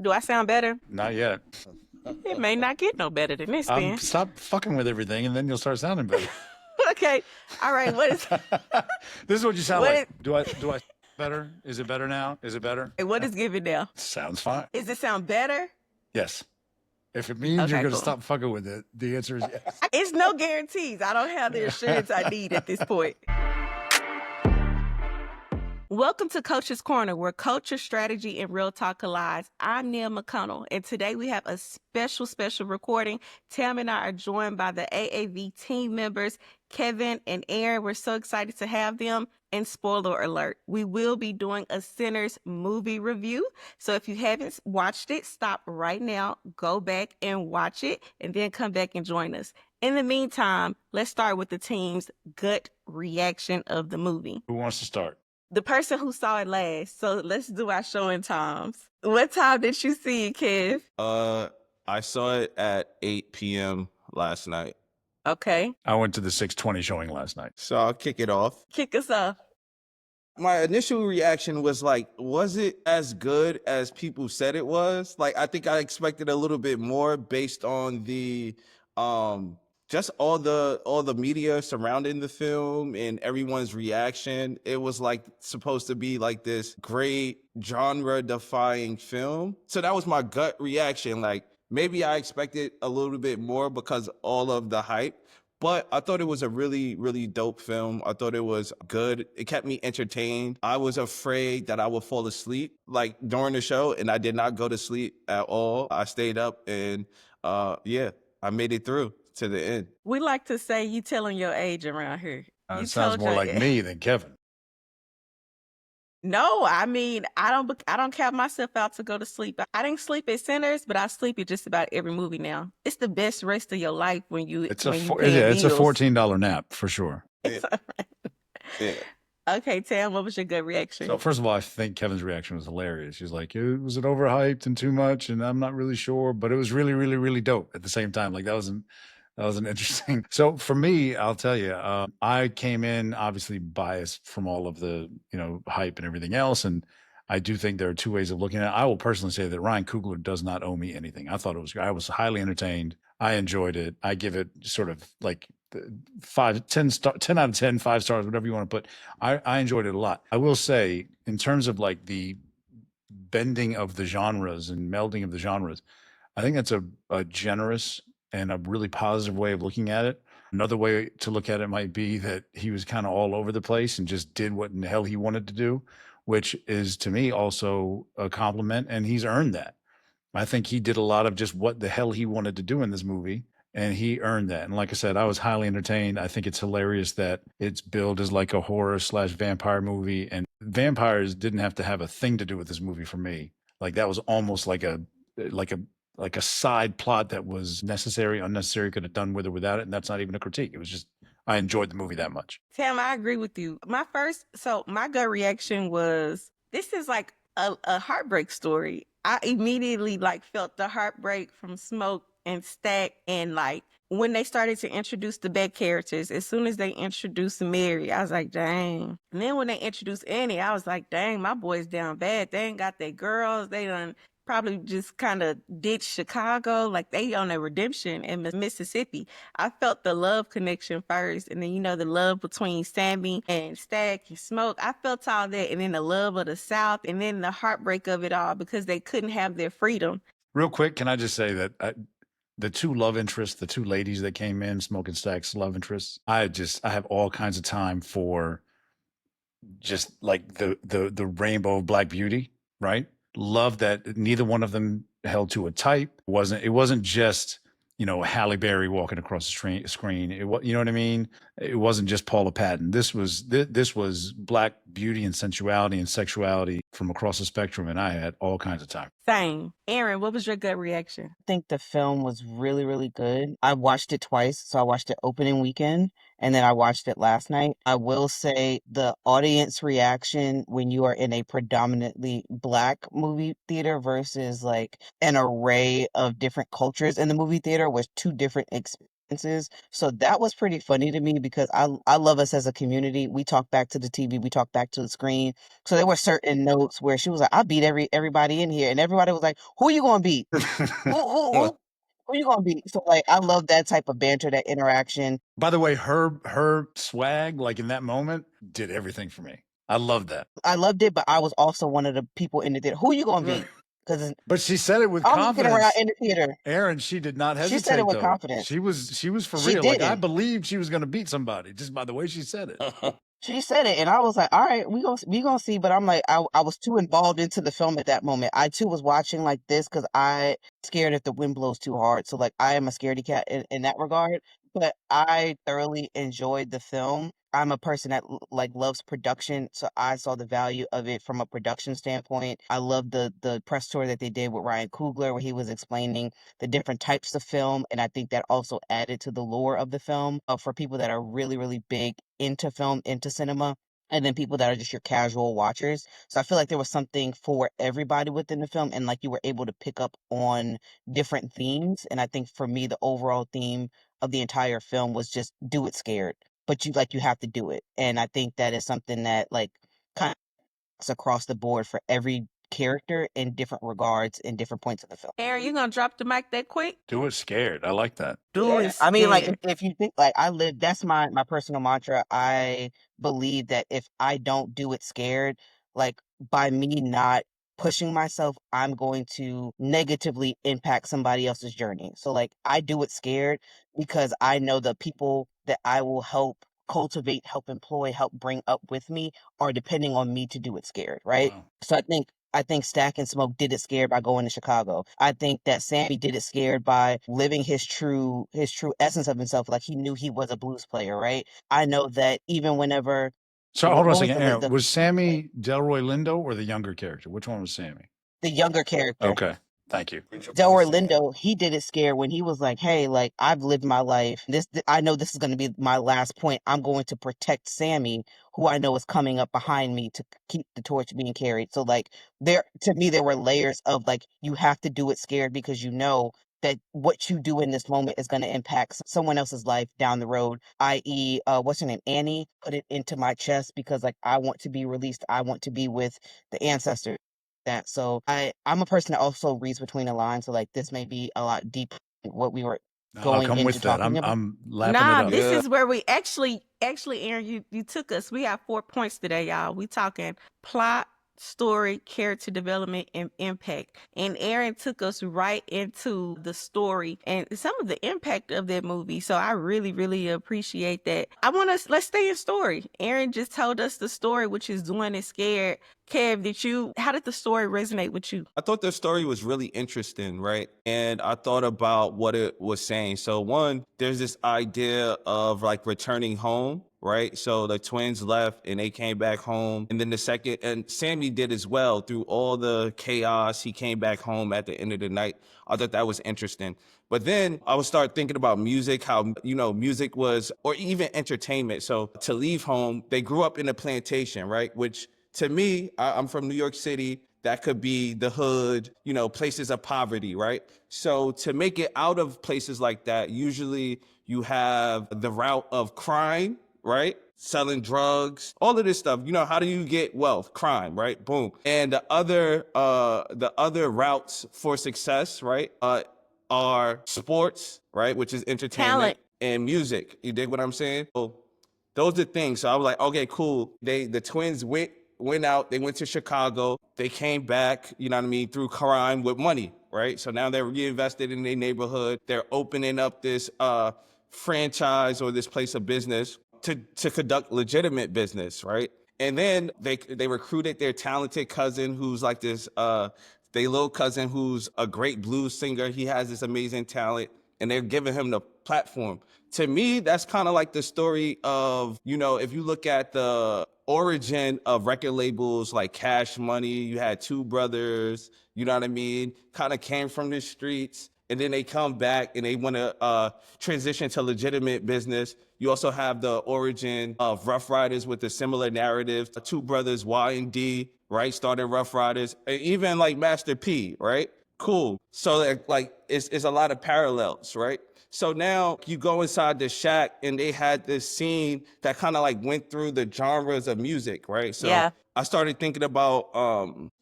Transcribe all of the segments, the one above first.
Do I sound better? Not yet. It may not get no better than this then. Stop fucking with everything, and then you'll start sounding better. Okay. All right. This is what you sound What like. is Do I better? Is it better now? Is it better? what is given now? Sounds fine. Is it sound better? Yes. If it means you're Okay, gonna cool. stop fucking with it, the answer is yes. It's no guarantees. I don't have the assurance I need at this point. Welcome to Coach's Corner, where culture, strategy, and real talk collides. I'm Neil McConnell, and today we have a special recording. Tamer and I are joined by the AAV team members, Kevin and Erinn. We're so excited to have them. And spoiler alert, we will be doing a Sinners movie review. So if you haven't watched it, stop right now, go back and watch it, and then come back and join us. In the meantime, let's start with the team's gut reaction of the movie. Who wants to start? The person who saw it last. So let's do our showing times. What time did you see it, Kev? I saw it at 8 p.m. last night. Okay. I went to the 6:20 showing last night. So I'll kick it off. Kick us off. My initial reaction was like, was it as good as people said it was? Like, I think I expected a little bit more based on the just all the media surrounding the film and everyone's reaction. It was like supposed to be like this great genre defying film. So that was my gut reaction. Like, maybe I expected a little bit more because all of the hype. But I thought it was a really, really dope film. I thought it was good. It kept me entertained. I was afraid that I would fall asleep like during the show, and I did not go to sleep at all. I stayed up and yeah, I made it through to the end. We like to say you telling your age around here. You It sounds told more your like me than Kevin. No, I mean, I don't count myself out to go to sleep. I didn't sleep at Sinners, but I sleep at just about every movie now. It's the best rest of your life when you It's when a you four, paying yeah, it's a bills. $14 nap for sure. It's all right. Yeah. Okay, Tam, what was your gut reaction? So first of all, I think Kevin's reaction was hilarious. She's like, was it overhyped and too much? And I'm not really sure, but it was really, really, really dope at the same time. Like that was an interesting. So for me, I'll tell you, I came in obviously biased from all of the, hype and everything else. And I do think there are two ways of looking at it. I will personally say that Ryan Coogler does not owe me anything. I thought I was highly entertained. I enjoyed it. I give it sort of like 10 out of 10, 5 stars, whatever you want to put. I enjoyed it a lot. I will say in terms of like the bending of the genres and melding of the genres, I think that's a generous and a really positive way of looking at it. Another way to look at it might be that he was kind of all over the place and just did what in the hell he wanted to do, which is to me also a compliment, and he's earned that. I think he did a lot of just what the hell he wanted to do in this movie, and he earned that. And like I said, I was highly entertained. I think it's hilarious that it's billed as like a horror slash vampire movie, and vampires didn't have to have a thing to do with this movie for me. Like that was almost like a side plot that was necessary, unnecessary, could have done with or without it. And that's not even a critique. It was just, I enjoyed the movie that much. Tam, I agree with you. My gut reaction was, this is like a heartbreak story. I immediately felt the heartbreak from Smoke and Stack, and when they started to introduce the back characters, as soon as they introduced Mary, I was like, dang. And then when they introduced Annie, I was like, dang, my boy's down bad. They ain't got their girls. They done probably just kind of ditched Chicago. Like they on a redemption in Mississippi. I felt the love connection first, and then the love between Sammy and Stack and Smoke. I felt all that, and then the love of the South, and then the heartbreak of it all because they couldn't have their freedom. Real quick, can I just say that the two love interests, the two ladies that came in, Smoke and Stack's love interests, I have all kinds of time for just like the rainbow of Black beauty, right? Love that neither one of them held to a type. It wasn't just Halle Berry walking across the screen. You know what I mean? It wasn't just Paula Patton. This was Black beauty and sensuality and sexuality from across the spectrum, and I had all kinds of time. Same. Erinn, what was your gut reaction? I think the film was really, really good. I watched it twice. So I watched it opening weekend and then I watched it last night. I will say the audience reaction when you are in a predominantly Black movie theater versus like an array of different cultures in the movie theater was two different So that was pretty funny to me because I love us as a community. We talk back to the TV, we talk back to the screen. So there were certain notes where she was like, "I beat everybody in here," and everybody was like, "Who are you gonna beat? Who you gonna beat?" So like, I love that type of banter, that interaction. By the way, her swag, like in that moment, did everything for me. I love that. I loved it, but I was also one of the people in the theater. Who you gonna beat? Because But she said it with I'm looking around confidence. in the theater. Erinn, she did not She said it hesitate with though. confidence. She was for She real. Like I didn't. believed she was going to beat somebody just by the way she said it. She said it, and I was like, "All right, we gonna see." But I'm like, I was too involved into the film at that moment. I too was watching like this because I scared if the wind blows too hard. So like, I am a scaredy cat in that regard. But I thoroughly enjoyed the film. I'm a person that like loves production, so I saw the value of it from a production standpoint. I love the press tour that they did with Ryan Coogler, where he was explaining the different types of film, and I think that also added to the lore of the film for people that are really, really big into film, into cinema, and then people that are just your casual watchers. So I feel like there was something for everybody within the film, and like you were able to pick up on different themes. And I think for me, the overall theme of the entire film was just do it scared, but you have to do it. And I think that is something that like kind of across the board for every character in different regards in different points of the film. Erinn, you gonna drop the mic that quick? Do it scared. I like that. Do it I mean, like scared. if you think like I live, that's my personal mantra. I believe that if I don't do it scared, like by me not pushing myself, I'm going to negatively impact somebody else's journey. So like I do it scared because I know the people that I will help cultivate, help employ, help bring up with me are depending on me to do it scared, right? Wow. So I think Stack and Smoke did it scared by going to Chicago. I think that Sammy did it scared by living his true essence of himself. Like he knew he was a blues player, right? I know that even whenever So hold on a what was second, the Erinn. the Was Sammy Delroy Lindo or the younger character? Which one was Sammy? the younger character, Okay. Thank you. Delroy Lindo, he did it scared when he was like, "Hey, like I've lived my life. I know this is going to be my last point. I'm going to protect Sammy, who I know is coming up behind me to keep the torch being carried." So like to me, there were layers of like you have to do it scared because you know that what you do in this moment is going to impact someone else's life down the road. I.e., what's her name, Annie, put it into my chest because like I want to be released. I want to be with the ancestors that. So I'm a person that also reads between the lines. So like this may be a lot deeper than what we were I'll going come into with that. talking about. I'm lapping it Nah, up. this Yeah. is where we actually, Erinn, you took us. We have 4 points today, y'all. We talking plot, story, character development, and impact. And Erinn took us right into the story and some of the impact of that movie. So I really, really appreciate that. Let's stay in story. Erinn just told us the story, which is Doing It Scared. Kev, how did the story resonate with you? I thought the story was really interesting, right? And I thought about what it was saying. So one, there's this idea of like returning home, right? So the twins left and they came back home. And then the second, and Sammy did as well through all the chaos. He came back home at the end of the night. I thought that was interesting. But then I would start thinking about music, how, music was, or even entertainment. So to leave home, they grew up in a plantation, right? Which to me, I'm from New York City. That could be the hood, places of poverty, right? So to make it out of places like that, usually you have the route of crime, right? Selling drugs, all of this stuff. How do you get wealth? Crime, right? Boom. And the other routes for success, right? Are sports, right? Which is entertainment Talent. and music. You dig what I'm saying? So those are things. So I was like, okay, cool. The twins went out, they went to Chicago, they came back, you know what I mean, through crime with money, right? So now they're reinvested in their neighborhood. They're opening up this franchise or this place of business to conduct legitimate business, right? And then they recruited their talented cousin who's like this their little cousin who's a great blues singer. He has this amazing talent and they're giving him the platform. To me, that's kind of like the story of, if you look at the origin of record labels like Cash Money, you had two brothers, you know what I mean? Kind of came from the streets and then they come back and they want to transition to legitimate business. You also have the origin of Rough Riders with a similar narrative. Two brothers, Y and D, right, started Rough Riders. And even like Master P, right? Cool. So like it's a lot of parallels, right? So now you go inside the shack and they had this scene that kind of like went through the genres of music, right? So Yeah. I started thinking about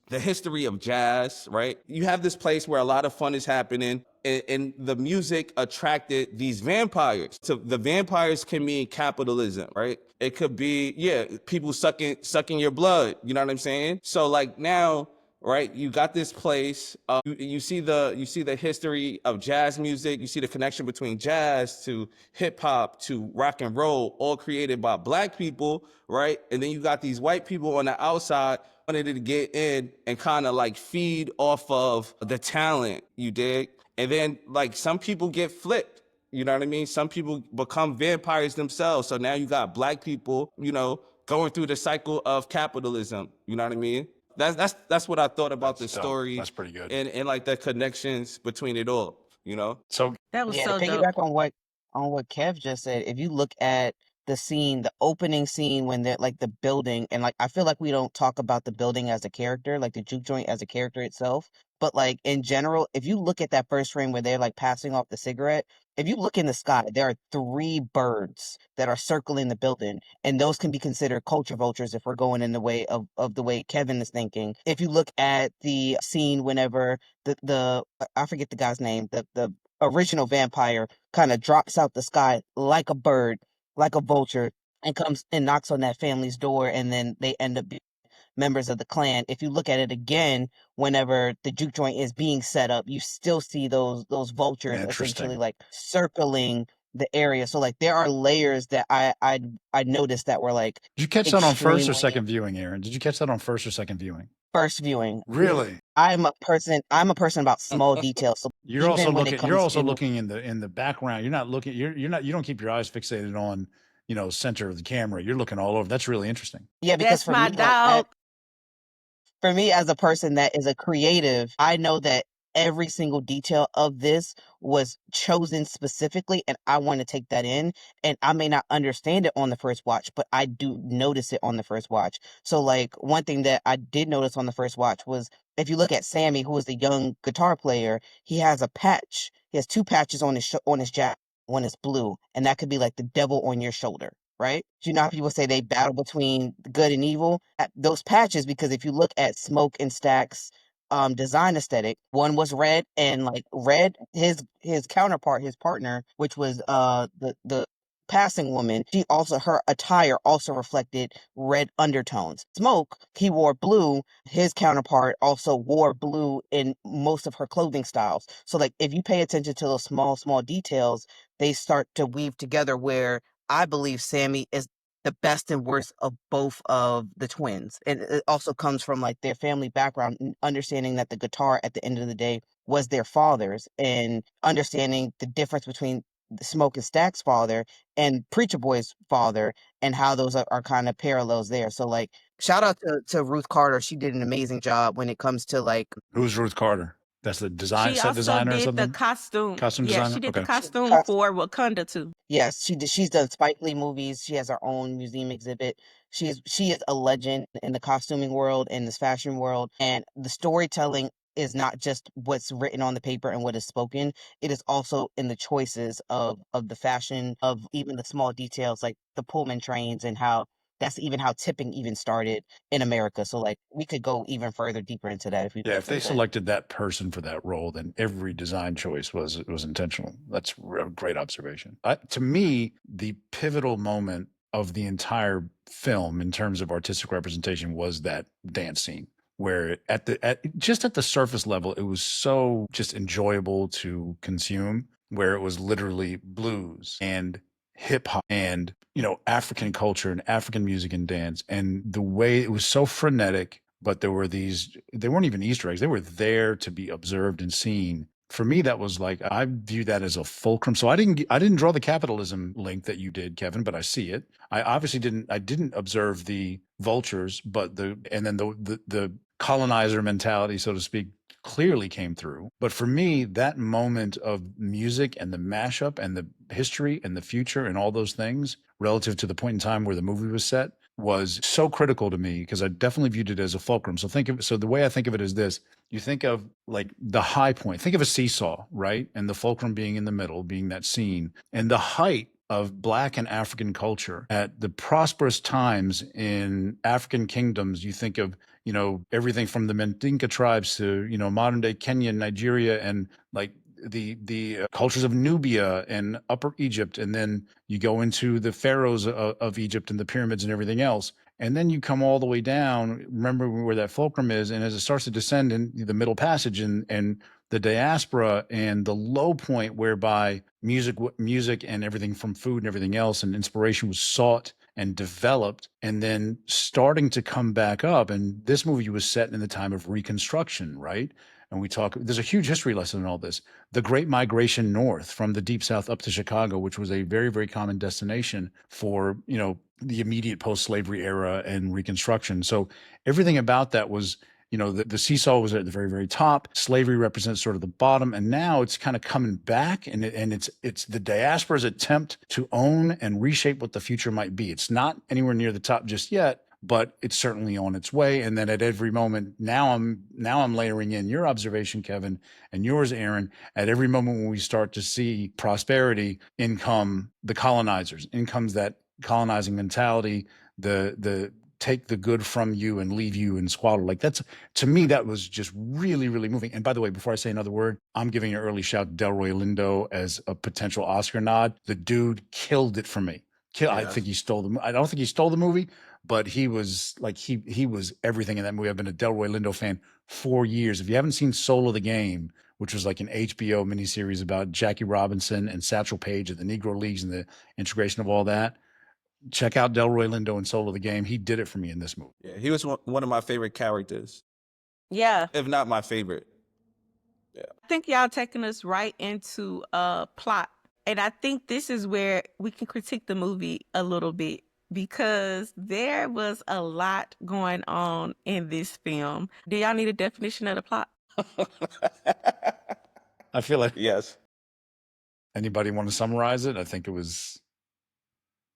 the history of jazz, right? You have this place where a lot of fun is happening, and the music attracted these vampires. So the vampires can mean capitalism, right? It could be, yeah, people sucking your blood. You know what I'm saying? So like now, right, you got this place. You see the history of jazz music. You see the connection between jazz to hip hop to rock and roll, all created by black people, right? And then you got these white people on the outside wanted to get in and kind of like feed off of the talent, you dig? And then like some people get flipped. You know what I mean? Some people become vampires themselves. So now you got black people, going through the cycle of capitalism. You know what I mean? That's what I thought about the That's dope. story That's pretty good. and like the connections between it all, you know? So That was Yeah, to so dope. piggyback on what Kev just said, if you look at the scene, the opening scene when they're like the building, and like I feel like we don't talk about the building as a character, like the juke joint as a character itself. But like in general, if you look at that first frame where they're like passing off the cigarette, if you look in the sky, there are three birds that are circling the building, and those can be considered culture vultures if we're going in the way of the way Kevin is thinking. If you look at the scene whenever the I forget the guy's name, the original vampire kind of drops out the sky like a bird, like a vulture, and comes and knocks on that family's door, and then they end up being members of the clan. If you look at it again, whenever the juke joint is being set up, you still see those vultures essentially interesting. like circling the area. So like there are layers that I noticed that were like Did you catch that on first or extremely second viewing, Erinn? Did you catch that on first or second viewing? first viewing. Really? I'm a person about small details. So You're also even when it looking. You're comes also to looking in the background. You're not looking. You're not. You don't keep your eyes fixated on center of the camera. You're looking all over. That's really interesting. yeah, because That's for my me, like dog. for me as a person that is a creative, I know that every single detail of this was chosen specifically and I want to take that in, and I may not understand it on the first watch, but I do notice it on the first watch. So like one thing that I did notice on the first watch was if you look at Sammy, who is the young guitar player, he has a patch. He has two patches on on his jacket. One is blue, and that could be like the devil on your shoulder, right? You know how people say they battle between good and evil? Those patches, because if you look at Smoke and Stack's design aesthetic, one was red, and like red, his counterpart, his partner, which was the passing woman, she also, her attire also reflected red undertones. Smoke, he wore blue, his counterpart also wore blue in most of her clothing styles. So like if you pay attention to those small details, they start to weave together where I believe Sammy is the best and worst of both of the twins. And it also comes from like their family background, understanding that the guitar at the end of the day was their father's, and understanding the difference between the Smoke and Stack's father and Preacher Boy's father, and how those are kind of parallels there. So like shout out to Ruth Carter. She did an amazing job when it comes to like Who's Ruth Carter? That's the design She set also designer or did the something. costume. Costume Yeah, she designer. did the Okay. costume for Wakanda too. yes, she's done Spike Lee movies. She has her own museum exhibit. She is a legend in the costuming world, in this fashion world, and the storytelling is not just what's written on the paper and what is spoken. It is also in the choices of the fashion, of even the small details like the Pullman trains, and how that's even how tipping even started in America. So like we could go even further deeper into that if we Yeah, want if they to. selected that person for that role, then every design choice was intentional. That's a great observation. To me, the pivotal moment of the entire film in terms of artistic representation was that dance scene where just at the surface level, it was so just enjoyable to consume, where it was literally blues and hip hop and African culture and African music and dance, and the way it was so frenetic, but there were they weren't even Easter eggs. They were there to be observed and seen. For me, that was like, I view that as a fulcrum. So I didn't draw the capitalism link that you did, Kevin, but I see it. I didn't observe the vultures, but the colonizer mentality, so to speak, clearly came through. But for me, that moment of music and the mashup and the history and the future and all those things relative to the point in time where the movie was set, was so critical to me because I definitely viewed it as a fulcrum. So the way I think of it is this: you think of like the high point, think of a seesaw, right? And the fulcrum being in the middle, being that scene, and the height of Black and African culture at the prosperous times in African kingdoms. You think of, everything from the Mandinka tribes to, modern day Kenya, Nigeria, and like the cultures of Nubia and Upper Egypt, and then you go into the pharaohs of Egypt and the pyramids and everything else, and then you come all the way down. Remember where that fulcrum is, and as it starts to descend in the Middle Passage and the diaspora and the low point whereby music and everything from food and everything else and inspiration was sought and developed, and then starting to come back up. And this movie was set in the time of Reconstruction, right? And there's a huge history lesson in all this. The Great Migration North from the Deep South up to Chicago, which was a very, very common destination for, the immediate post-slavery era and Reconstruction. So everything about that was, the seesaw was at the very, very top. Slavery represents sort of the bottom. And now it's kind of coming back, and it's the diaspora's attempt to own and reshape what the future might be. It's not anywhere near the top just yet, but it's certainly on its way. And then at every moment, now I'm layering in your observation, Kevin, and yours, Erinn. At every moment when we start to see prosperity, in come the colonizers, in comes that colonizing mentality, the take the good from you and leave you in squalor. Like to me, that was just really, really moving. And by the way, before I say another word, I'm giving an early shout to Delroy Lindo as a potential Oscar nod. The dude killed it for me. I think he stole I don't think he stole the movie, but he was like, he was everything in that movie. I've been a Delroy Lindo fan for years. If you haven't seen Soul of the Game, which was like an HBO miniseries about Jackie Robinson and Satchel Paige at the Negro Leagues and the integration of all that, check out Delroy Lindo and Soul of the Game. He did it for me in this movie. Yeah, he was one of my favorite characters. Yeah. If not my favorite. Yeah. I think y'all taking us right into plot. And I think this is where we can critique the movie a little bit, because there was a lot going on in this film. Do y'all need a definition of the plot? I feel like yes. Anybody want to summarize it? I think it was.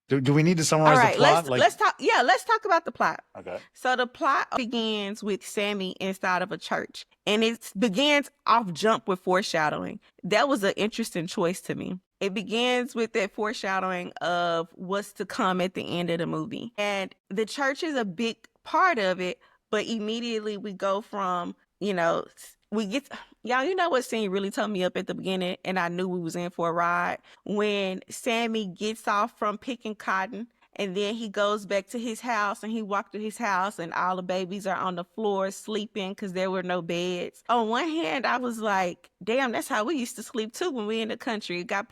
Do we need to summarize All right, the plot? let's talk. Yeah, let's talk about the plot. Okay. So the plot begins with Sammy inside of a church, and it begins off jump with foreshadowing. That was an interesting choice to me. It begins with that foreshadowing of what's to come at the end of the movie, and the church is a big part of it. But immediately we go from, we get, y'all, what scene really turned me up at the beginning, and I knew we was in for a ride? When Sammy gets off from picking cotton, and then he goes back to his house, and he walked to his house, and all the babies are on the floor sleeping because there were no beds. On one hand, I was like, damn, that's how we used to sleep too when we in the country. It got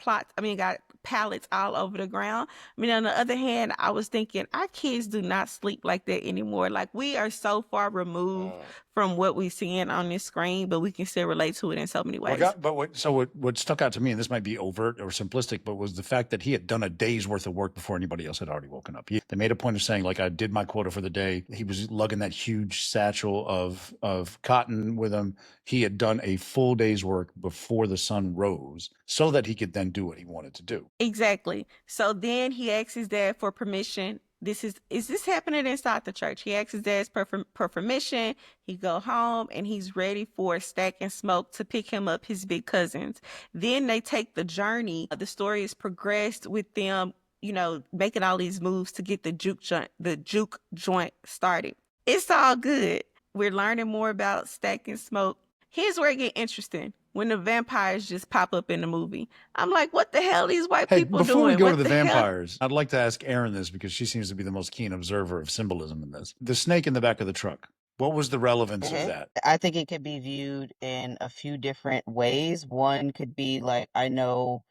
pallets all over the ground. On the other hand, I was thinking, our kids do not sleep like that anymore. Like, we are so far removed from what we're seeing on this screen, but we can still relate to it in so many ways. What stuck out to me, and this might be overt or simplistic, but was the fact that he had done a day's worth of work before anybody else had already woken up. They made a point of saying, like, I did my quota for the day. He was lugging that huge satchel of cotton with him. He had done a full day's work before the sun rose so that he could then do what he wanted to do. Exactly. So then he asks his dad for permission. Is this happening inside the church? He asks his dad for permission. He go home, and he's ready for Stack and Smoke to pick him up, his big cousins. Then they take the journey. The story is progressed with them, making all these moves to get the juke joint started. It's all good. We're learning more about Stack and Smoke. Here's where it gets interesting. When the vampires just pop up in the movie, I'm like, what the hell are these white people doing? Before we go what to the hell? vampires, I'd like to ask Erinn this, because she seems to be the most keen observer of symbolism in this. The snake in the back of the truck. What was the relevance of that? I think it could be viewed in a few different ways. One could be like, I know,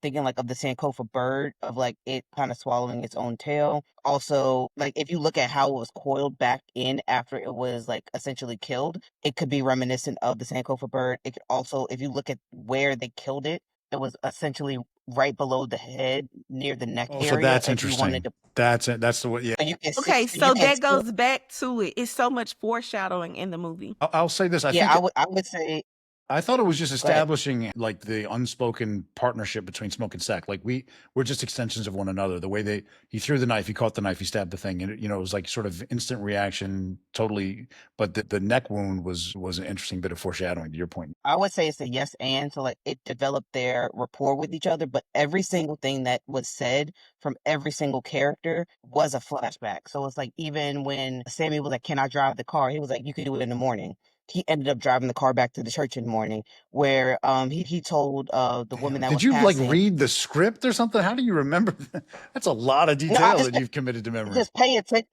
thinking like of the Sankofa bird, of like it kind of swallowing its own tail. Also, like if you look at how it was coiled back in after it was like essentially killed, it could be reminiscent of the Sankofa bird. It could also, if you look at where they killed it, it was essentially right below the head near the neck area. So that's interesting. That's it. That's the way. Yeah. Okay, so that goes back to it. It's so much foreshadowing in the movie. I'll say this. I would say I thought it was just But establishing like the unspoken partnership between Smoke and Sack. Like we're just extensions of one another. The way he threw the knife, he caught the knife, he stabbed the thing, and it was like sort of instant reaction, totally. But the neck wound was an interesting bit of foreshadowing to your point. I would say it's a yes and, so like it developed their rapport with each other, but every single thing that was said from every single character was a flashback. So it's like even when Sammy was like, "Can I drive the car?" He was like, "You can do it in the morning." He ended up driving the car back to the church in the morning, where he told the woman Damn. that Did was you like passing. read the script or something? How do you remember that? That's a lot of No, I detail that you've committed to memory. just pay attention.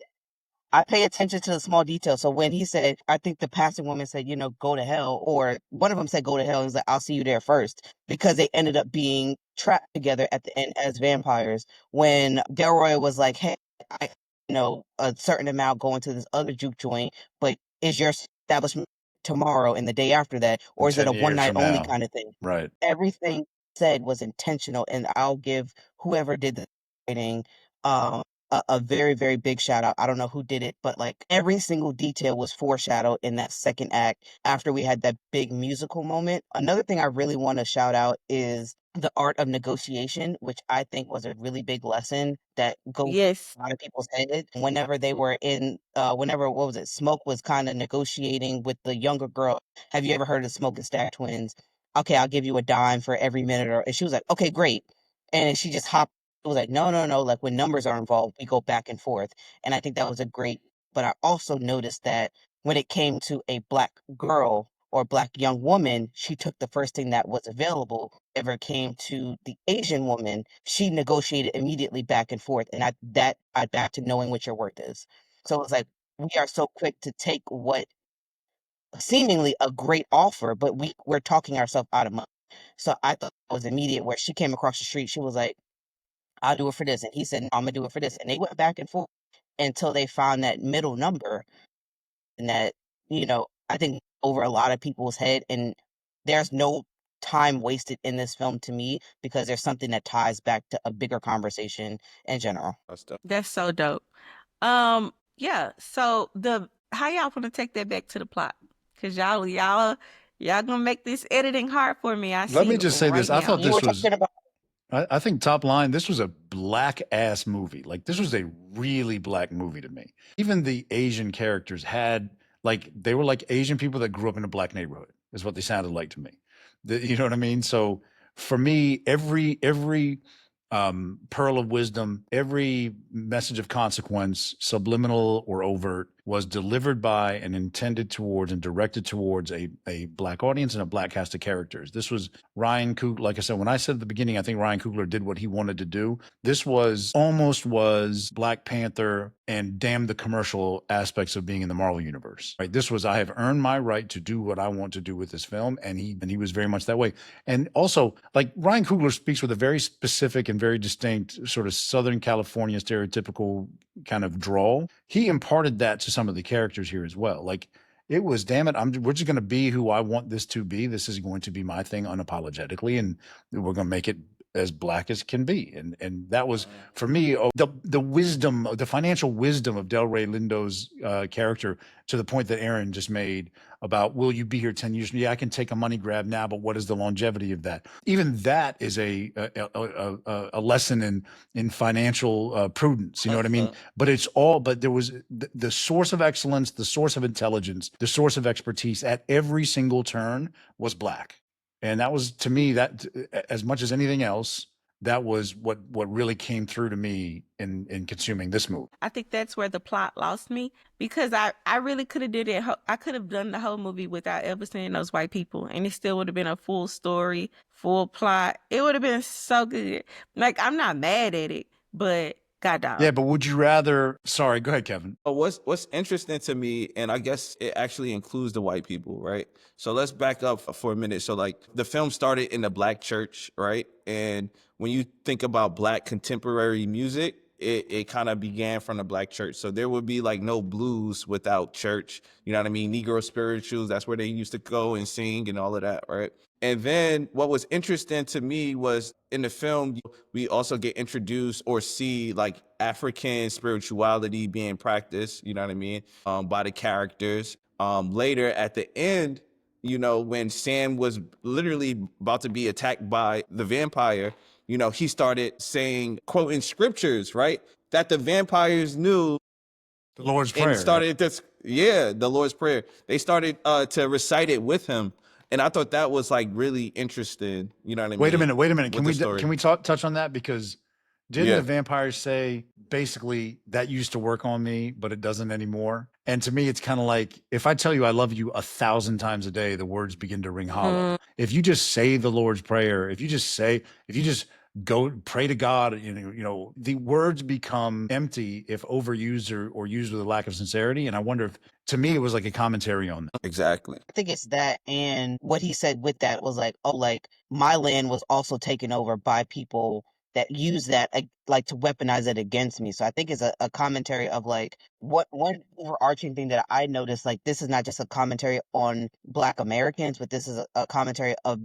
I pay attention to the small details. So when he said, I think the passing woman said, go to hell, or one of them said, go to hell. He's like, I'll see you there first, because they ended up being trapped together at the end as vampires. When Delroy was like, hey, I a certain amount going to this other juke joint, but is your establishment tomorrow and the day after that, or is it 10 a one years night from only now. kind of thing? Right. Everything said was intentional, and I'll give whoever did the writing, um, a very, very big shout out. I don't know who did it, but like every single detail was foreshadowed in that second act after we had that big musical moment. Another thing I really want to shout out is the art of negotiation, which I think was a really big lesson that goes Yes. a lot of people's head whenever they were in whenever what was it, Smoke was kind of negotiating with the younger girl. Have you ever heard of Smoke and Stack twins? Okay, I'll give you a dime for every minute, or and she was like, okay, great. And then she just hopped, it was like, no, no, no, like when numbers are involved, we go back and forth. And I think that was a great, but I also noticed that when it came to a black girl or black young woman, she took the first thing that was available. Ever it came to the Asian woman, she negotiated immediately back and forth. And I back to knowing what your worth is. So it's like we are so quick to take what seemingly a great offer, but we're talking ourselves out of money. So I thought it was immediate where she came across the street. She was like, I'll do it for this. And he said, "No, I'm gonna do it for this." And they went back and forth until they found that middle number, and that, I think over a lot of people's head. And there's no time wasted in this film to me, because there's something that ties back to a bigger conversation in general. That's so dope. Yeah. So how y'all want to take that back to the plot? Cause y'all gonna make this editing hard for me. I Let me see just say this. right I thought now. You were this was talking about I think top line, this was a black ass movie. Like this was a really black movie to me. Even the Asian characters had like they were like Asian people that grew up in a black neighborhood, is what they sounded like to me. You know what I mean? So for me, every pearl of wisdom, every message of consequence, subliminal or overt, was delivered by and intended towards and directed towards a black audience and a black cast of characters. This was Ryan Coogler. Like I said, when I said at the beginning, I think Ryan Coogler did what he wanted to do. This was Black Panther and damn the commercial aspects of being in the Marvel universe. Right? This was I have earned my right to do what I want to do with this film, and he was very much that way. And also, like Ryan Coogler speaks with a very specific and very distinct sort of Southern California stereotypical kind of drawl. He imparted that to some of the characters here as well. Like it was, damn it, we're just going to be who I want this to be. This is going to be my thing unapologetically, and we're going to make it as black as can be. And that was for me the wisdom, the financial wisdom of Delroy Lindo's character, to the point that Erinn just made about, will you be here 10 years? Yeah, I can take a money grab now, but what is the longevity of that? Even that is a lesson in financial prudence. You know what I mean? But there was the source of excellence, the source of intelligence, the source of expertise at every single turn was black. And that was, to me, that as much as anything else, that was what really came through to me in consuming this movie. I think that's where the plot lost me, because I really could have did it. I could have done the whole movie without ever seeing those white people, and it still would have been a full story, full plot. It would have been so good. Like I'm not mad at it, but god Yeah, dog. but would you rather? Sorry, go ahead, Kevin. What's interesting to me, and I guess it actually includes the white people, right? So let's back up for a minute. So like the film started in the black church, right? And when you think about black contemporary music, it kind of began from the black church. So there would be like no blues without church. You know what I mean? Negro spirituals, that's where they used to go and sing and all of that, right? And then what was interesting to me was in the film, we also get introduced or see like African spirituality being practiced, you know what I mean, by the characters. Later at the end, you know, when Sam was literally about to be attacked by the vampire, you know, he started saying, quoting scriptures, right? That the vampires knew The Lord's and Prayer. started this, yeah, the Lord's Prayer. They started to recite it with him. And I thought that was like really interesting. You know what I mean? Wait a minute. With the story. Can we touch on that? Because didn't Yeah. the vampires say basically that used to work on me, but it doesn't anymore? And to me, it's kind of like if I tell you I love you 1,000 times a day, the words begin to ring hollow. If you just say the Lord's Prayer, if you just go pray to God, you know, the words become empty if overused or used with a lack of sincerity. And I wonder if, to me, it was like a commentary on that. Exactly. I think it's that, and what he said with that was like, oh, like my land was also taken over by people that use that like to weaponize it against me. So I think it's a commentary of like what one overarching thing that I noticed, like this is not just a commentary on Black Americans, but this is a commentary of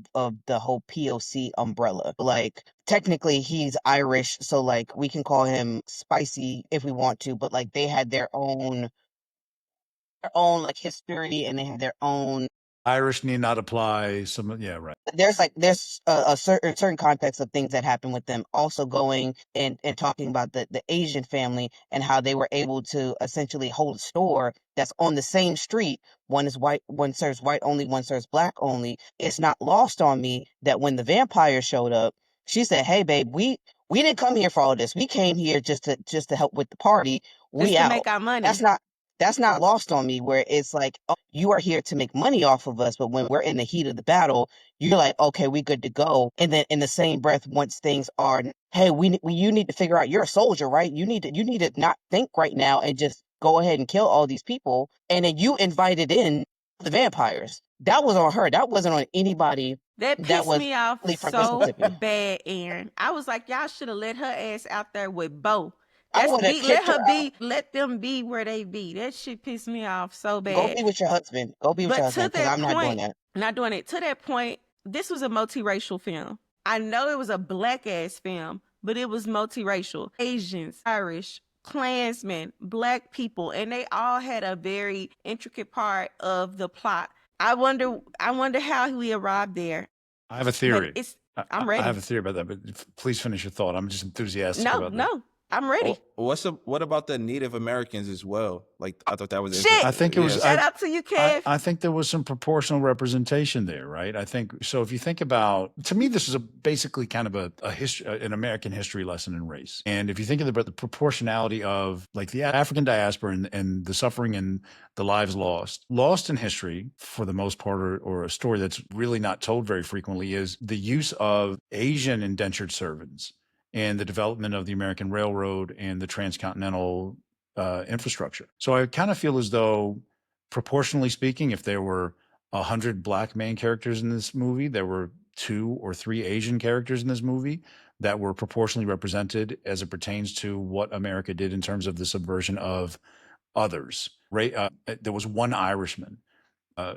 the whole POC umbrella. Like technically he's Irish, so like we can call him spicy if we want to, but like they had their own like history, and they have their own Irish need not apply. Yeah, right. there's a certain context of things that happen with them also going and talking about the Asian family and how they were able to essentially hold a store that's on the same street. One is white, one serves white only, one serves Black only. It's not lost on me that when the vampire showed up, she said, hey babe, we didn't come here for all this. We came here just to help with the party. Just We to out. make our money. That's not lost on me, where it's like, oh, you are here to make money off of us, but when we're in the heat of the battle, you're like, okay, we good to go. And then in the same breath, once things are, hey, you need to figure out, you're a soldier, right? You need to not think right now and just go ahead and kill all these people. And then you invited in the vampires. That was on her. That wasn't on anybody. That That pissed was me off really from so Mississippi. bad, Erinn. I was like, y'all should have let her ass out there with Bo. I That's would have let kicked her her out. be, let them be where they be. That shit pissed me off so Go bad. be with your husband. Go be with your But to husband, because that I'm not doing point, that. not doing it. To that point, this was a multiracial film. I know it was a Black ass film, but it was multiracial. Asians, Irish, Klansmen, Black people, and they all had a very intricate part of the plot. I wonder how we arrived there. I have a But theory. it's I'm ready. I have a theory about that, but please finish your thought. I'm just enthusiastic about that. No, I'm ready. What about the Native Americans as well? Like I thought that was Shit! interesting. I think it was. Shout out to you, Kev. I think there was some proportional representation there, right? I think so. If you think about, to me, this is basically kind of a history, an American history lesson in race. And if you think about the proportionality of like the African diaspora and the suffering and the lives lost in history for the most part, or a story that's really not told very frequently, is the use of Asian indentured servants and the development of the American Railroad and the transcontinental infrastructure. So I kind of feel as though, proportionally speaking, if there were 100 Black main characters in this movie, there were 2 or 3 Asian characters in this movie that were proportionally represented as it pertains to what America did in terms of the subversion of others. Right? There was 1 Irishman.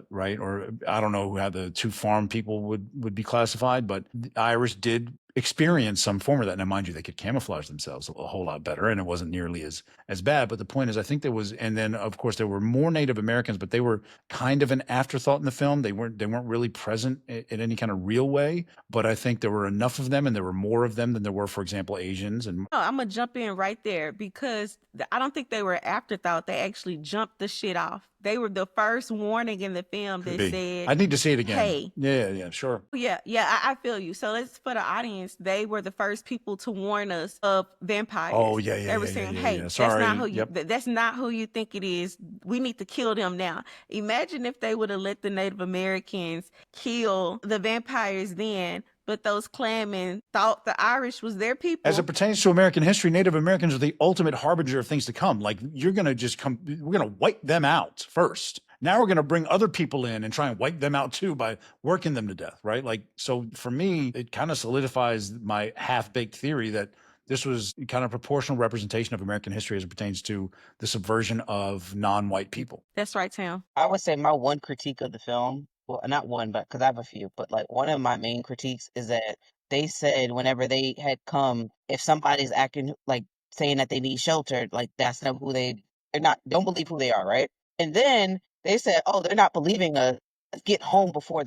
Right? Or I don't know how the 2 farm people would be classified, but the Irish did experience some form of that. Now, mind you, they could camouflage themselves a whole lot better, and it wasn't nearly as bad. But the point is, I think there was, and then of course there were more Native Americans, but they were kind of an afterthought in the film. They weren't really present in any kind of real way. But I think there were enough of them, and there were more of them than there were, for example, Asians. And I'm gonna jump in right there because I don't think they were afterthought. They actually jumped the shit off. They were the first warning in the film that said, I need to see it again. Hey, yeah, sure. Yeah, I feel you. So let's, for the audience, they were the first people to warn us of vampires. Oh yeah. They were saying, hey, Sorry. That's not who you think it is. We need to kill them now. Imagine if they would have let the Native Americans kill the vampires then, but those Klanmen thought the Irish was their people. As it pertains to American history, Native Americans are the ultimate harbinger of things to come. Like, you're going to we're going to wipe them out first. Now we're going to bring other people in and try and wipe them out too by working them to death, right? Like, so for me, it kind of solidifies my half-baked theory that this was kind of proportional representation of American history as it pertains to the subversion of non-white people. That's right, Tim. I would say my one critique of the film, well, not one, but because I have a few, but like one of my main critiques is that they said whenever they had come, if somebody's acting like saying that they need shelter, like that's not who they're not, don't believe who they are, right? And then they said, oh, they're not believing us. get home before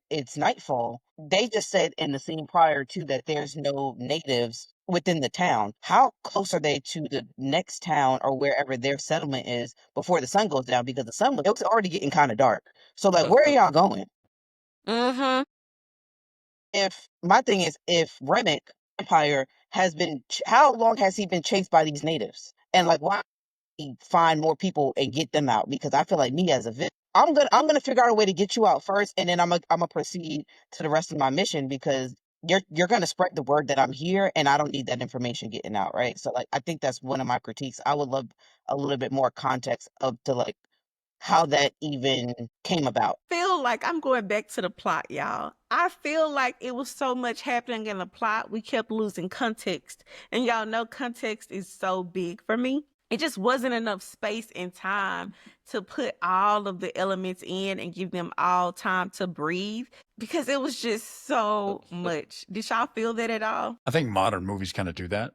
it's nightfall. They just said in the scene prior to that there's no natives within the town. How close are they to the next town or wherever their settlement is before the sun goes down? Because it was already getting kind of dark. So like, where are y'all going? Mm-hmm. If my thing is, if Remick Empire has been, how long has he been chased by these natives? And like, why don't he find more people and get them out? Because I feel like me as a I'm gonna figure out a way to get you out first, and then I'm gonna proceed to the rest of my mission because you're gonna spread the word that I'm here, and I don't need that information getting out, right? So like, I think that's one of my critiques. I would love a little bit more context of to like how that even came about. Feel like I'm going back to the plot, y'all. I feel like it was so much happening in the plot, we kept losing context. And y'all know context is so big for me. It just wasn't enough space and time to put all of the elements in and give them all time to breathe because it was just so much. Did y'all feel that at all? I think modern movies kind of do that.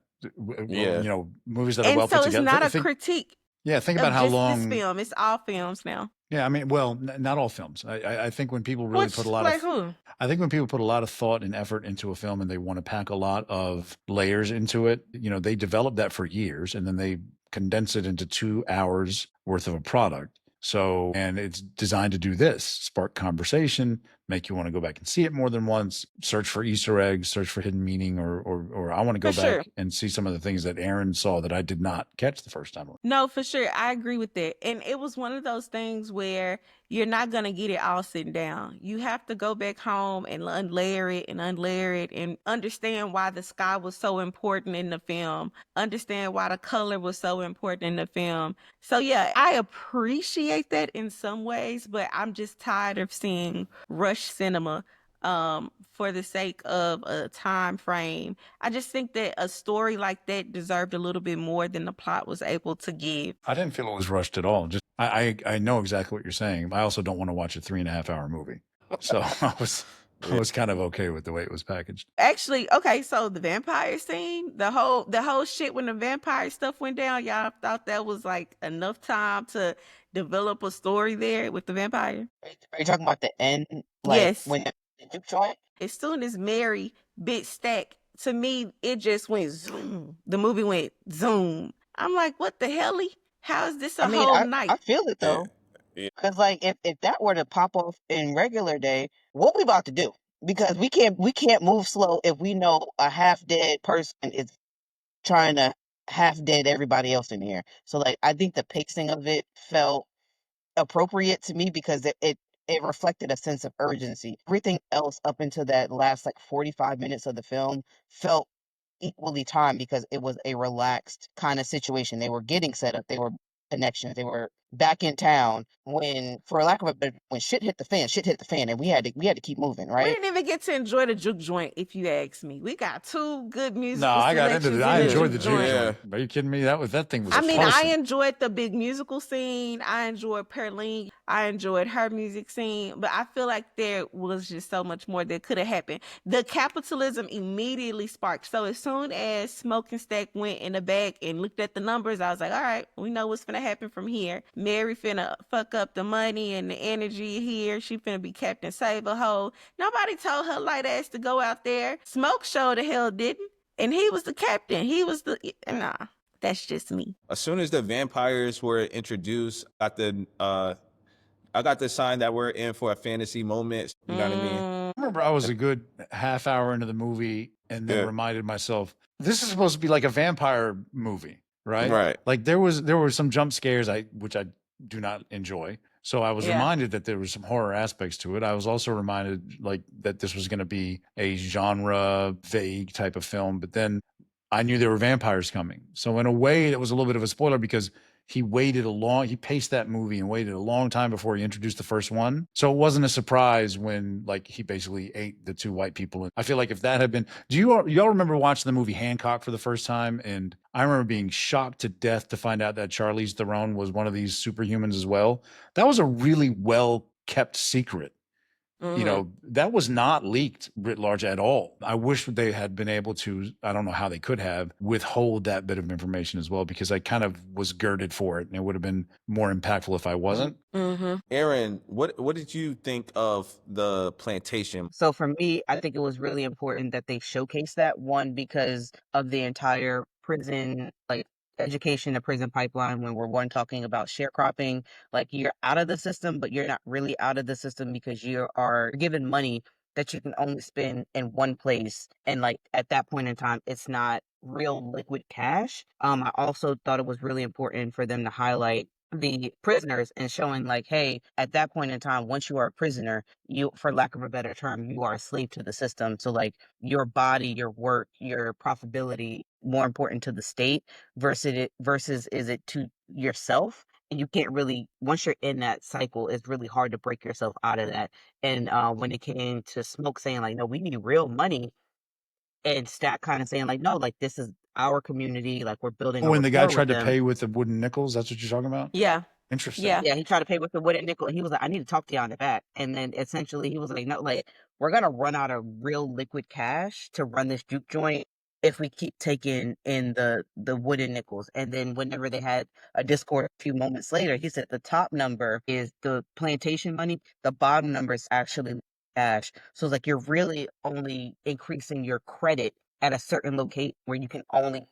Yeah. You know, movies that are And well so put it's together. not a Think, critique yeah, think of about how just this long. film. It's all films now. Yeah, I mean, well, not all films. I think when people really put a lot Like of, who? I think when people put a lot of thought and effort into a film and they want to pack a lot of layers into it, you know, they develop that for years and then they condense it into 2 hours worth of a product. So, and it's designed to do this: spark conversation, make you want to go back and see it more than once, search for Easter eggs, search for hidden meaning, or I want to go For back sure. and see some of the things that Erinn saw that I did not catch the first time. No, for sure. I agree with that. And it was one of those things where you're not going to get it all sitting down. You have to go back home and unlayer it and understand why the sky was so important in the film, understand why the color was so important in the film. So, yeah, I appreciate that in some ways, but I'm just tired of seeing rush cinema for the sake of a time frame. I just think that a story like that deserved a little bit more than the plot was able to give. I didn't feel it was rushed at all. Just I know exactly what you're saying. I also don't want to watch a 3.5 hour movie. So I was kind of okay with the way it was packaged. Actually, okay, so the vampire scene, the whole shit when the vampire stuff went down, y'all thought that was like enough time to develop a story there with the vampire? Are you talking about the end, like Yes. when the juke joint? As soon as Mary bit Stack, to me, it just went zoom. The movie went zoom. I'm like, what the helly? How is this a I mean, whole I night? feel it Yeah. though. Because like if that were to pop off in regular day, what we about to do? Because we can't move slow if we know a half dead person is trying to half dead everybody else in here. So like I think the pacing of it felt appropriate to me because it reflected a sense of urgency. Everything else up until that last like 45 minutes of the film felt equally timed because it was a relaxed kind of situation. They were getting set up, they were connections, they were back in town when, for lack of a better, when shit hit the fan, and we had to keep moving, We right? didn't even get to enjoy the juke joint, if you ask me. We got two good No, musical I got into selections it. in I the enjoyed juke the juke joint. Yeah. joint. Are you kidding me? That thing was I mean, I awesome. enjoyed the big musical scene. I enjoyed Perline. I enjoyed her music scene. But I feel like there was just so much more that could have happened. The capitalism immediately sparked. So as soon as Smoke and Stack went in the back and looked at the numbers, I was like, all right, we know what's finna happen from here. Mary finna fuck up the money and the energy here. She finna be Captain Save-A-Hole. Nobody told her light ass to go out there. Smoke sure the hell didn't. And he was the captain. He was the nah. That's just me. As soon as the vampires were introduced, I got the sign that we're in for a fantasy moment. You know what I mean? Mm, I remember I was a good half hour into the movie and then Yeah. reminded myself, this is supposed to be like a vampire movie, right? Right. Like there were some jump scares which I do not enjoy. So I was yeah. reminded that there was some horror aspects to it. I was also reminded like that this was going to be a genre vague type of film, but then I knew there were vampires coming. So in a way that was a little bit of a spoiler because he paced that movie and waited a long time before he introduced the first one. So it wasn't a surprise when like he basically ate the two white people. I feel like if that had been, y'all remember watching the movie Hancock for the first time? And I remember being shocked to death to find out that Charlize Theron was one of these superhumans as well. That was a really well kept secret You know, that was not leaked writ large at all. I wish they had been able to, I don't know how they could have, withhold that bit of information as well, because I kind of was girded for it and it would have been more impactful if I wasn't. Erinn, what did you think of the Plantation? So for me, I think it was really important that they showcase that, one, because of the entire prison, like education to prison pipeline, when we're talking about sharecropping, like you're out of the system, but you're not really out of the system because you are given money that you can only spend in one place. And like at that point in time, it's not real liquid cash. I also thought it was really important for them to highlight the prisoners and showing like, hey, at that point in time, once you are a prisoner, you, for lack of a better term, you are a slave to the system. So like your body, your work, your profitability, more important to the state versus is it to yourself. And you can't really, once you're in that cycle, it's really hard to break yourself out of that. And when it came to Smoke saying like, no, we need real money, and Stack kind of saying like, no, like this is our community, like we're building a When the guy rapport with tried to them. pay with the wooden nickels, that's what you're talking about? Yeah. Interesting. Yeah. Yeah, he tried to pay with the wooden nickel, and he was like, "I need to talk to you on the back." And then essentially, he was like, "No, like we're gonna run out of real liquid cash to run this juke joint if we keep taking in the wooden nickels." And then whenever they had a Discord a few moments later, he said the top number is the plantation money, the bottom number is actually cash. So it's like you're really only increasing your credit at a certain location where you can only,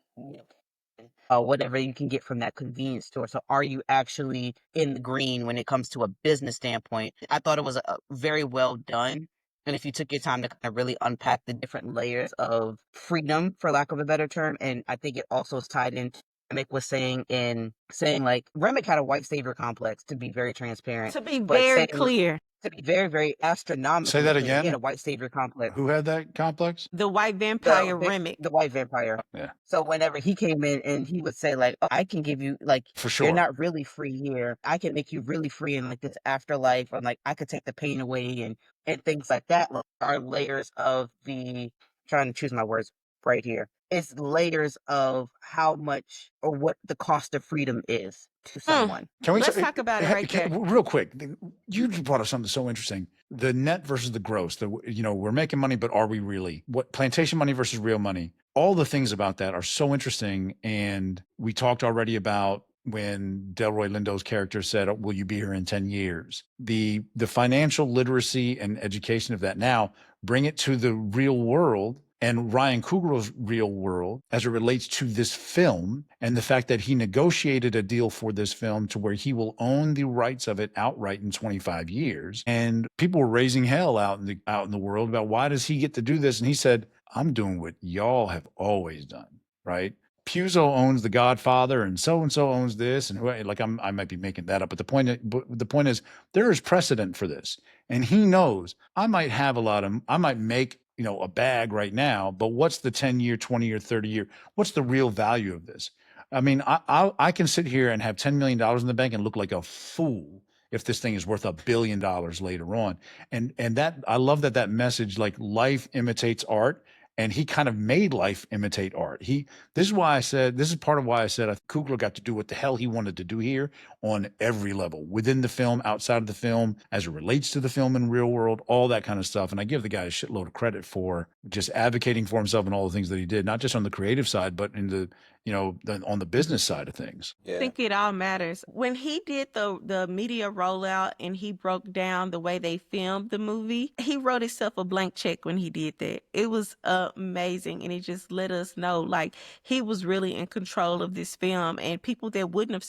whatever you can get from that convenience store. So are you actually in the green when it comes to a business standpoint? I thought it was very well done. And if you took your time to kind of really unpack the different layers of freedom, for lack of a better term, and I think it also is tied into Remick was saying like Remick had a white savior complex, to be very transparent. To be But very saying clear, to be very, very astronomically Say that clear, he had again. a white savior complex. Who had that complex? the white vampire The Remick. the white vampire. Yeah, So whenever he came in and he would say like, "Oh, I can give you like for you're sure. not really free here. I can make you really free in like this afterlife, or like I could take the pain away and things like that." Like, are layers of the trying to choose my words right here. It's layers of how much or what the cost of freedom is to someone. Can we Let's talk about it right there. real quick? You brought up something so interesting: the net versus the gross. We're making money, but are we really? What plantation money versus real money? All the things about that are so interesting. And we talked already about when Delroy Lindo's character said, "Oh, will you be here in 10 years?" The financial literacy and education of that now, bring it to the real world and Ryan Coogler's real world as it relates to this film, and the fact that he negotiated a deal for this film to where he will own the rights of it outright in 25 years. And people were raising hell out in the world about, why does he get to do this? And he said, "I'm doing what y'all have always done," right? Puzo owns The Godfather, and so owns this, and I might be making that up, but the point is there is precedent for this, and he knows I might make a bag right now, but what's the 10-year, 20-year, 30-year? What's the real value of this? I mean, I can sit here and have $10 million in the bank and look like a fool if this thing is worth $1 billion later on. And that, I love that message, like life imitates art. And he kind of made life imitate art. This is part of why I said Coogler got to do what the hell he wanted to do here on every level, within the film, outside of the film, as it relates to the film in real world, all that kind of stuff. And I give the guy a shitload of credit for just advocating for himself and all the things that he did, not just on the creative side, but in on the business side of things. I think it all matters. When he did the media rollout and he broke down the way they filmed the movie, he wrote himself a blank check when he did that. It was amazing, and it just let us know like he was really in control of this film, and people that wouldn't have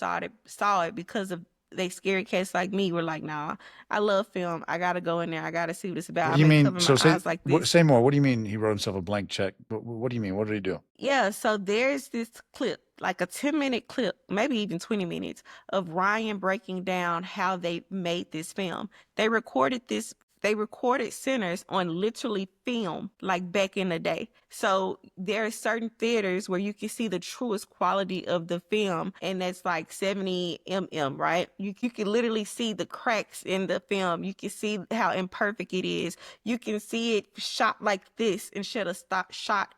saw it because of they scary cats like me were like, "Nah, I love film. I gotta go in there. I gotta see what it's about." What do you I may mean? cover So my eyes like this. say more. What do you mean he wrote himself a blank check? What do you mean? What did he do? Yeah, so there's this clip, like a 10-minute clip, maybe even 20 minutes, of Ryan breaking down how they made this film. They recorded centers on literally film, like back in the day. So there are certain theaters where you can see the truest quality of the film, and that's like 70 right? You can literally see the cracks in the film. You can see how imperfect it is. You can see it shot like this instead of shot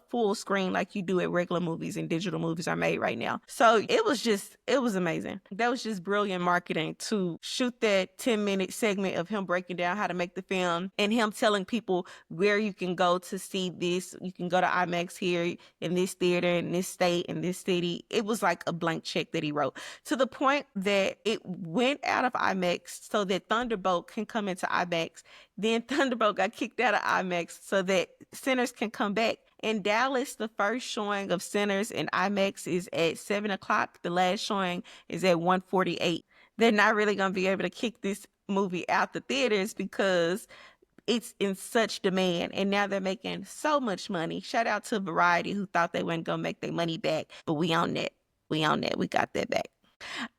full screen like you do at regular movies and digital movies are made right now. So it was amazing. That was just brilliant marketing to shoot that 10-minute segment of him breaking down how to make the film and him telling people where you can go to see this. You can go to IMAX here in this theater, in this state, in this city. It was like a blank check that he wrote, to the point that it went out of IMAX so that Thunderbolt can come into IMAX. Then Thunderbolt got kicked out of IMAX so that Sinners can come back. In Dallas, the first showing of Sinners in IMAX is at 7 o'clock. The last showing is at 1:48. They're not really going to be able to kick this movie out the theaters because it's in such demand, and now they're making so much money. Shout out to Variety, who thought they weren't going to make their money back, but we on that. We got that back.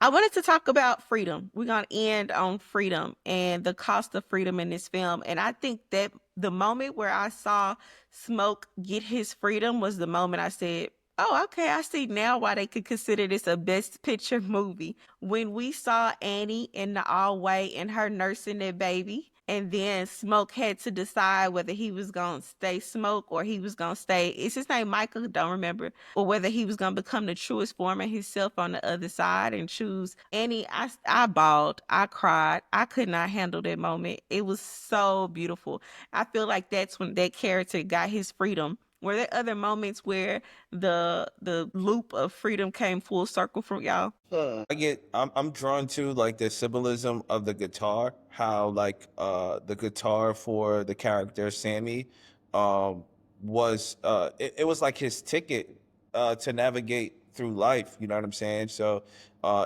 I wanted to talk about freedom. We're going to end on freedom and the cost of freedom in this film. And I think that the moment where I saw Smoke get his freedom was the moment I said, oh, okay, I see now why they could consider this a best picture movie. When we saw Annie in the all white and her nursing that baby, and then Smoke had to decide whether he was going to stay Smoke or he was going to stay, is his name Michael? Don't remember. Or whether he was going to become the truest form of himself on the other side and choose Annie. I bawled. I cried. I could not handle that moment. It was so beautiful. I feel like that's when that character got his freedom. Were there other moments where the loop of freedom came full circle from y'all? I'm drawn to like the symbolism of the guitar, how like the guitar for the character Sammy was it was like his ticket to navigate through life, you know what I'm saying? So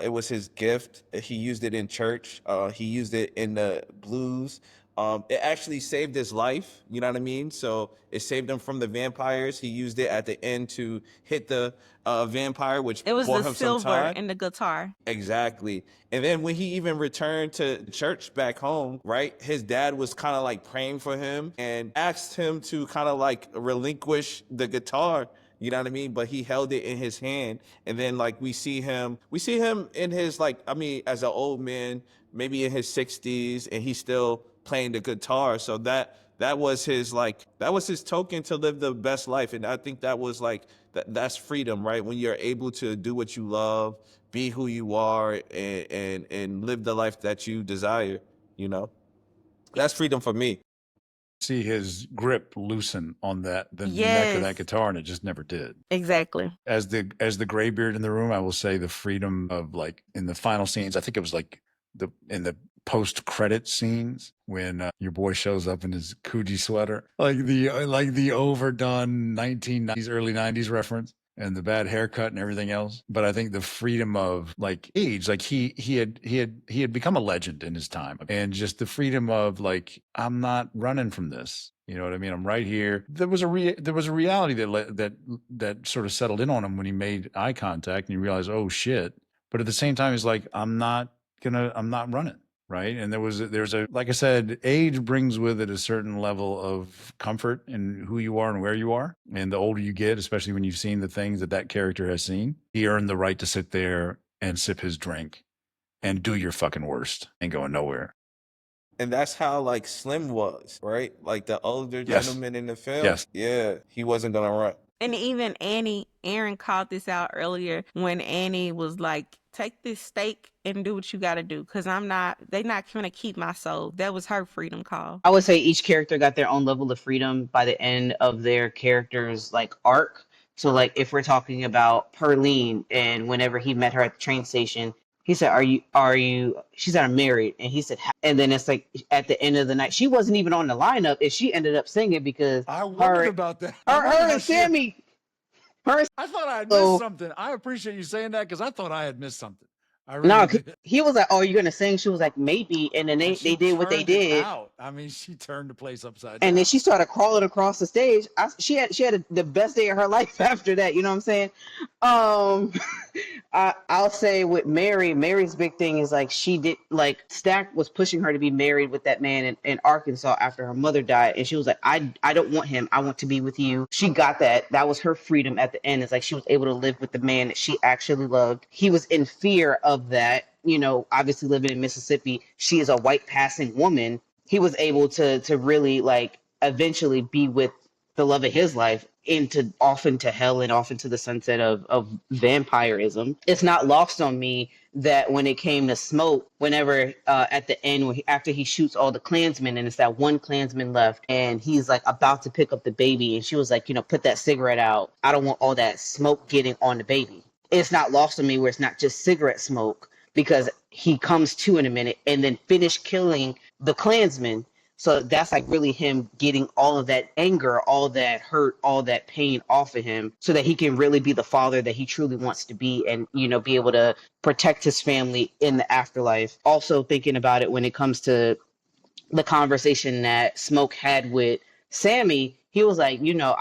it was his gift. He used it in church, he used it in the blues. It actually saved his life, you know what I mean? So it saved him from the vampires. He used it at the end to hit the vampire, which It was bought the him some silver time. in the guitar. Exactly. And then when he even returned to church back home, right, his dad was kind of like praying for him and asked him to kind of like relinquish the guitar. You know what I mean? But he held it in his hand. And then like we see him in his like, I mean, as an old man, maybe in his 60s, and he's still playing the guitar. So that was his token to live the best life. And I think that was like that's freedom, right? When you're able to do what you love, be who you are, and live the life that you desire, you know? That's freedom for me. See his grip loosen on the neck of Yes. that guitar, and it just never did. Exactly. As the graybeard in the room, I will say the freedom of like in the final scenes. I think it was like in the post-credit scenes when your boy shows up in his Coogee sweater, like the overdone 1990s, early 90s reference, and the bad haircut and everything else. But I think the freedom of like age, like he had become a legend in his time, and just the freedom of like, I'm not running from this. You know what I mean? I'm right here. There was a reality that sort of settled in on him when he made eye contact and he realized, oh shit. But at the same time, he's like, I'm not running. Right. And there's a, like I said, age brings with it a certain level of comfort in who you are and where you are. And the older you get, especially when you've seen the things that character has seen, he earned the right to sit there and sip his drink and do your fucking worst and going nowhere. And that's how like Slim was, right? Like the older gentleman in the film. Yes. Yeah, he wasn't gonna run. And even Erinn called this out earlier when Annie was like, take this steak and do what you got to do. Cause they're not going to keep my soul. That was her freedom call. I would say each character got their own level of freedom by the end of their character's like arc. So like if we're talking about Perlene, and whenever he met her at the train station, he said, are you, she said, I'm married. And he said, and then it's like at the end of the night, she wasn't even on the lineup and she ended up singing because I wondered about that. Her and Sammy. I thought I had missed something. I appreciate you saying that because I thought I had missed something. He was like, "Oh, you're gonna sing?" She was like, "Maybe." And then they did what they did. I mean, she turned the place upside down. And then she started crawling across the stage. She had the best day of her life after that. You know what I'm saying? I'll say with Mary's big thing is like she did like Stack was pushing her to be married with that man in Arkansas after her mother died, and she was like, I don't want him. I want to be with you. She got that. That was her freedom at the end. It's like she was able to live with the man that she actually loved. He was in fear of that. You know, obviously living in Mississippi, she is a white passing woman. He was able to really like eventually be with the love of his life off into hell and off into the sunset of vampirism. It's not lost on me that when it came to Smoke, whenever at the end, after he shoots all the Klansmen, and it's that one Klansman left, and he's like about to pick up the baby, and she was like, put that cigarette out. I don't want all that smoke getting on the baby. It's not lost on me where it's not just cigarette smoke, because he comes to in a minute and then finish killing the Klansmen. So that's like really him getting all of that anger, all that hurt, all that pain off of him so that he can really be the father that he truly wants to be and, be able to protect his family in the afterlife. Also thinking about it when it comes to the conversation that Smoke had with Sammy, he was like,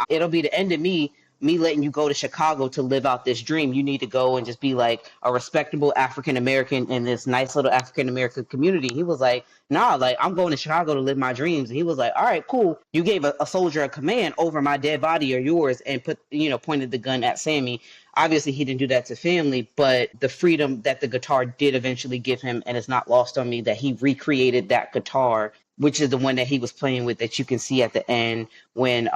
it'll be the end of me letting you go to Chicago to live out this dream. You need to go and just be like a respectable African American in this nice little African American community. He was like, nah, like I'm going to Chicago to live my dreams. And he was like, all right, cool. You gave a soldier a command over my dead body or yours and pointed the gun at Sammy. Obviously, he didn't do that to family, but the freedom that the guitar did eventually give him, and it's not lost on me that he recreated that guitar, which is the one that he was playing with that you can see at the end when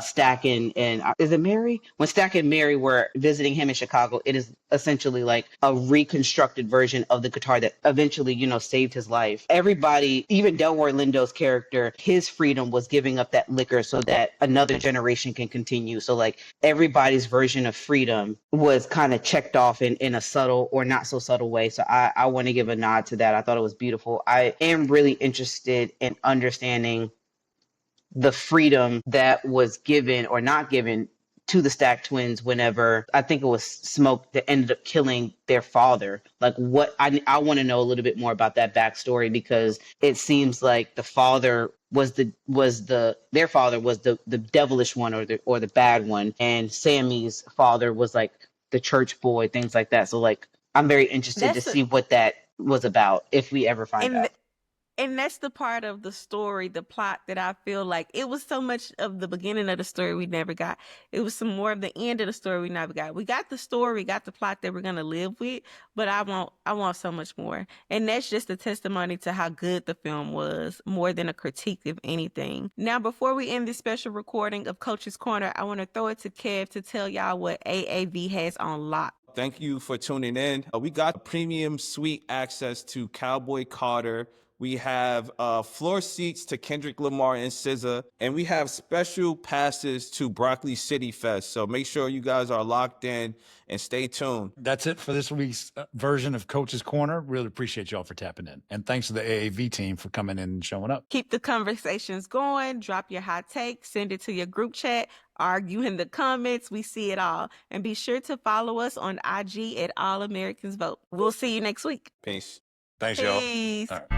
Stack and is it Mary? When Stack and Mary were visiting him in Chicago, it is essentially like a reconstructed version of the guitar that eventually, saved his life. Everybody, even Delroy Lindo's character, his freedom was giving up that liquor so that another generation can continue. So like everybody's version of freedom was kind of checked off in a subtle or not so subtle way. So I want to give a nod to that. I thought it was beautiful. I am really interested in understanding the freedom that was given or not given to the Stack twins whenever I think it was Smoke that ended up killing their father. Like what I want to know a little bit more about that backstory, because it seems like the father was their father was the devilish one or the bad one, and Sammy's father was like the church boy, things like that. So like I'm very interested to see what that was about if we ever find out. And that's the part of the story, the plot, that I feel like it was so much of the beginning of the story we never got. It was some more of the end of the story we never got. We got the story, we got the plot that we're gonna live with, but I want so much more. And that's just a testimony to how good the film was, more than a critique of anything. Now, before we end this special recording of Coach's Corner, I want to throw it to Kev to tell y'all what AAV has on lock. Thank you for tuning in. We got premium suite access to Cowboy Carter. We have floor seats to Kendrick Lamar and SZA, and we have special passes to Broccoli City Fest. So make sure you guys are locked in and stay tuned. That's it for this week's version of Coach's Corner. Really appreciate y'all for tapping in. And thanks to the AAV team for coming in and showing up. Keep the conversations going. Drop your hot take. Send it to your group chat. Argue in the comments. We see it all. And be sure to follow us on IG at All Americans Vote. We'll see you next week. Peace. Thanks, y'all. Peace. All right.